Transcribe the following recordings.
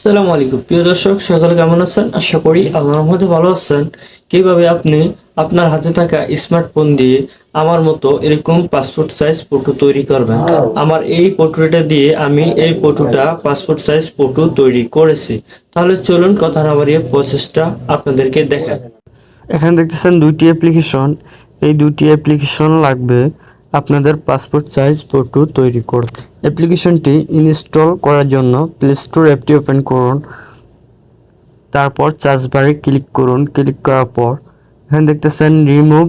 আসসালামু আলাইকুম প্রিয় দর্শক, সকলে কেমন আছেন? আশা করি আল্লাহর রহমতে ভালো আছেন। কিভাবে আপনি আপনার হাতে থাকা স্মার্টফোন দিয়ে আমার মতো এরকম পাসপোর্ট সাইজ ফটো তৈরি করবেন। আমার এই ফটোটা দিয়ে আমি এই ফটোটা পাসপোর্ট সাইজ ফটো তৈরি করেছি। তাহলে চলুন কথা না বাড়িয়ে প্রসেসটা আপনাদেরকে দেখাই। এখানে দেখতেছেন দুইটি অ্যাপ্লিকেশন। এই দুটি অ্যাপ্লিকেশন লাগবে আপনাদের পাসপোর্ট সাইজ ফটো তৈরি করতে। অ্যাপ্লিকেশনটি ইনস্টল করার জন্য প্লে স্টোর অ্যাপটি ওপেন করুন, তারপর সার্চ বারে ক্লিক করুন। ক্লিক করার পর এখানে দেখতেছেন রিমুভ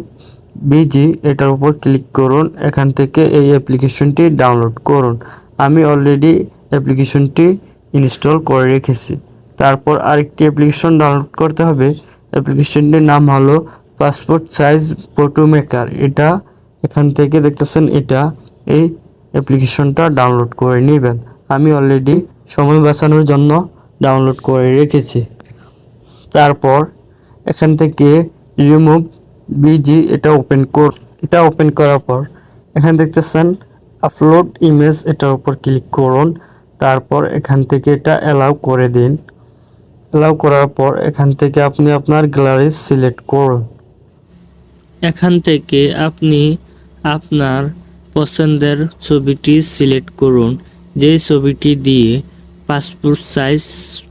বিজি, এটার উপর ক্লিক করুন। এখান থেকে এই অ্যাপ্লিকেশনটি ডাউনলোড করুন। আমি অলরেডি অ্যাপ্লিকেশনটি ইনস্টল করে রেখেছি। তারপর আরেকটি অ্যাপ্লিকেশন ডাউনলোড করতে হবে। অ্যাপ্লিকেশনটির নাম হলো পাসপোর্ট সাইজ ফটো মেকার। এটা এখান থেকে দেখতেছেন, এই অ্যাপ্লিকেশনটা ডাউনলোড করে নেবেন। আমি অলরেডি সময় বাঁচানোর জন্য ডাউনলোড করে রেখেছি। তারপর এখান থেকে রিমুভ বিজি এটা ওপেন করার পর এখানে দেখতেছেন আপলোড ইমেজ, এটার উপর ক্লিক করুন। তারপর এখান থেকে এটা অ্যালাউ করে দিন। অ্যালাউ করার পর এখান থেকে আপনি আপনার গ্যালারি সিলেক্ট করুন। এখান থেকে আপনি আপনার পছন্দের ছবিটি সিলেক্ট করুন, যে ছবিটি দিয়ে পাসপোর্ট সাইজ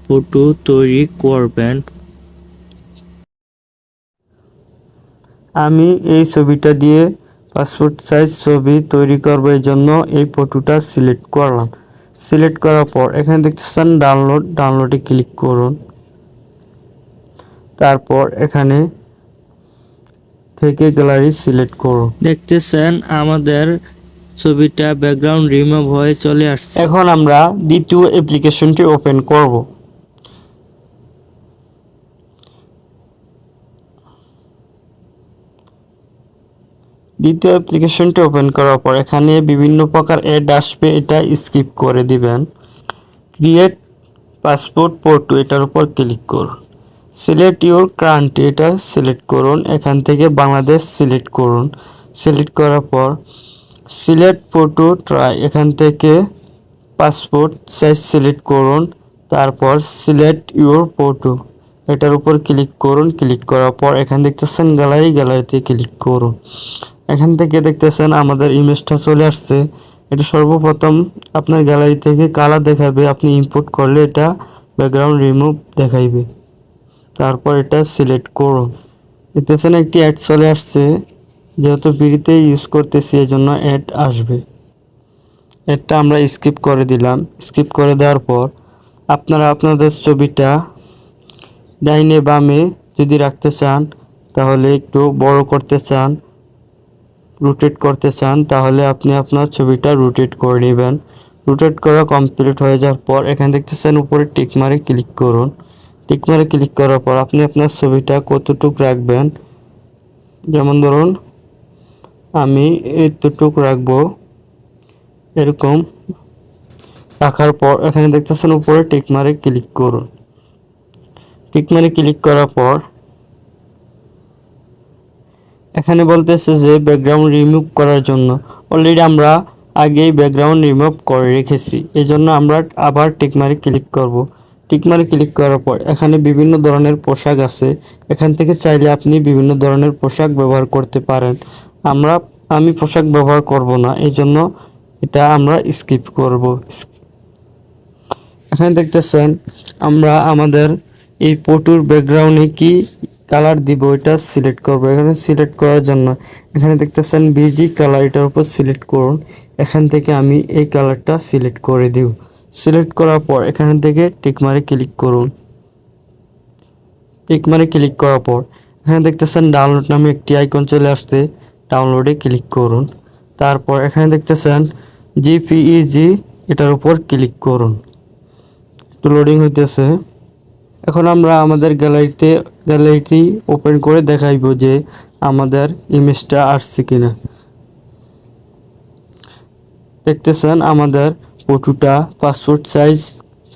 ফটো তৈরি করবেন। আমি এই ছবিটা দিয়ে পাসপোর্ট সাইজ ছবি তৈরি করব, এই জন্য এই ফটোটা সিলেক্ট করলাম। সিলেক্ট করার পর এখানে দেখতেছেন ডাউনলোডে ক্লিক করুন। তারপর এখানে থেকে গ্যালারি সিলেক্ট করুন। দেখতেছেন আমাদের ছবিটা ব্যাকগ্রাউন্ড রিমুভ হয়ে চলে আসছে। এখন আমরা দ্বিতীয় অ্যাপ্লিকেশনটি ওপেন করব। দ্বিতীয় অ্যাপ্লিকেশনটি ওপেন করার পর এখানে বিভিন্ন প্রকার অ্যাড আসবে, এটা স্কিপ করে দিবেন। ক্রিয়েট পাসপোর্ট ফটো, এটার উপর ক্লিক করুন। সিলেক্ট ইউর কান্ট্রি, এটা সিলেক্ট করুন। এখান থেকে বাংলাদেশ সিলেক্ট করুন। সিলেক্ট করার পর সিলেক্ট ফটো ট্রাই, এখান থেকে পাসপোর্ট সাইজ সিলেক্ট করুন। তারপর সিলেক্ট ইউর ফটো, এটার উপর ক্লিক করুন। ক্লিক করার পর এখানে দেখতেছেন গ্যালারিতে ক্লিক করুন। এখান থেকে দেখতেছেন আমাদের ইমেজটা চলে আসছে। এটা সর্বপ্রথম আপনার গ্যালারি থেকে কালার দেখাবে, আপনি ইম্পোর্ট করলে এটা ব্যাকগ্রাউন্ড রিমুভ দেখাইবে। তারপর এটা সিলেক্ট করুন। দেখতেছেন একটি অ্যাড চলে আসছে, যেহেতু বিড়িতে ইউজ করতেছি এই জন্য অ্যাড আসবে। অ্যাডটা আমরা স্কিপ করে দিলাম। স্কিপ করে দেওয়ার পর আপনারা আপনাদের ছবিটা ডাইনে বামে যদি রাখতে চান, তাহলে একটু বড় করতে চান, রোটেট করতে চান, তাহলে আপনি আপনার ছবিটা রোটেট করে নেবেন। রোটেট করা কমপ্লিট হয়ে যাওয়ার পর এখানে দেখতেছেন উপরে টিক মারে ক্লিক করুন। টিক মারে ক্লিক করার পর আপনি আপনার ছবিটা কতটুকু রাখবেন, যেমন ধরুন আমি এতটুকু রাখবো। এরকম রাখার পর এখানে দেখতেছেন উপরে টিক মারে ক্লিক করুন। টিক মারে ক্লিক করার পর এখানে বলতেছে যে ব্যাকগ্রাউন্ড রিমুভ করার জন্য অলরেডি আমরা আগেই ব্যাকগ্রাউন্ড রিমুভ করে রেখেছি, এই জন্য আমরা আবার টিক মারে ক্লিক করব। টিক মারে ক্লিক করার পর এখানে বিভিন্ন ধরনের পোশাক আছে, এখান থেকে চাইলে আপনি বিভিন্ন ধরনের পোশাক ব্যবহার করতে পারেন। আমি পোশাক ব্যবহার করব না, এই জন্য এটা আমরা স্কিপ করব। এখানে দেখতেছেন আমরা আমাদের এই ফটোর ব্যাকগ্রাউন্ডে কি কালার দিব এটা সিলেক্ট করব। এখানে সিলেক্ট করার জন্য এখানে দেখতেছেন বিজি কালার, এটার উপর সিলেক্ট করুন। এখান থেকে আমি এই কালারটা সিলেক্ট করে দিব। সিলেক্ট করার পর এখান থেকে টিক মারে ক্লিক করুন। টিক মারে ক্লিক করার পর এখানে দেখতেছেন ডাউনলোড নামে একটি আইকন চলে আসছে, ডাউনলোডে ক্লিক করুন। তারপর এখানে দেখতেছেন জিপিইজি, এটার উপর ক্লিক করুন। লোডিং হইতেছে। এখন আমরা আমাদের গ্যালারিটি ওপেন করে দেখাইব যে আমাদের ইমেজটা আসছে কিনা। দেখতেছেন আমাদের ফটোটা পাসপোর্ট সাইজ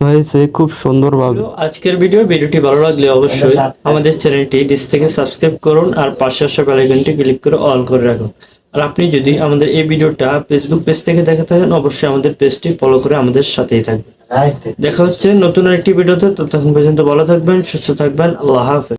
হয়েছে খুব সুন্দরভাবে। আজকের ভিডিওটি ভালো লাগলে অবশ্যই আমাদের চ্যানেলটি ডিস থেকে সাবস্ক্রাইব করুন আর পাশে আসা বেল আইকনটি ক্লিক করে অল করে রাখুন। আর আপনি যদি আমাদের এই ভিডিওটা ফেসবুক পেজ থেকে দেখে থাকেন, অবশ্যই আমাদের পেজটি ফলো করে আমাদের সাথেই থাকবেন। দেখা হচ্ছে নতুন আরেকটি ভিডিওতে। ততক্ষণ পর্যন্ত ভালো থাকবেন, সুস্থ থাকবেন। আল্লাহ হাফেজ।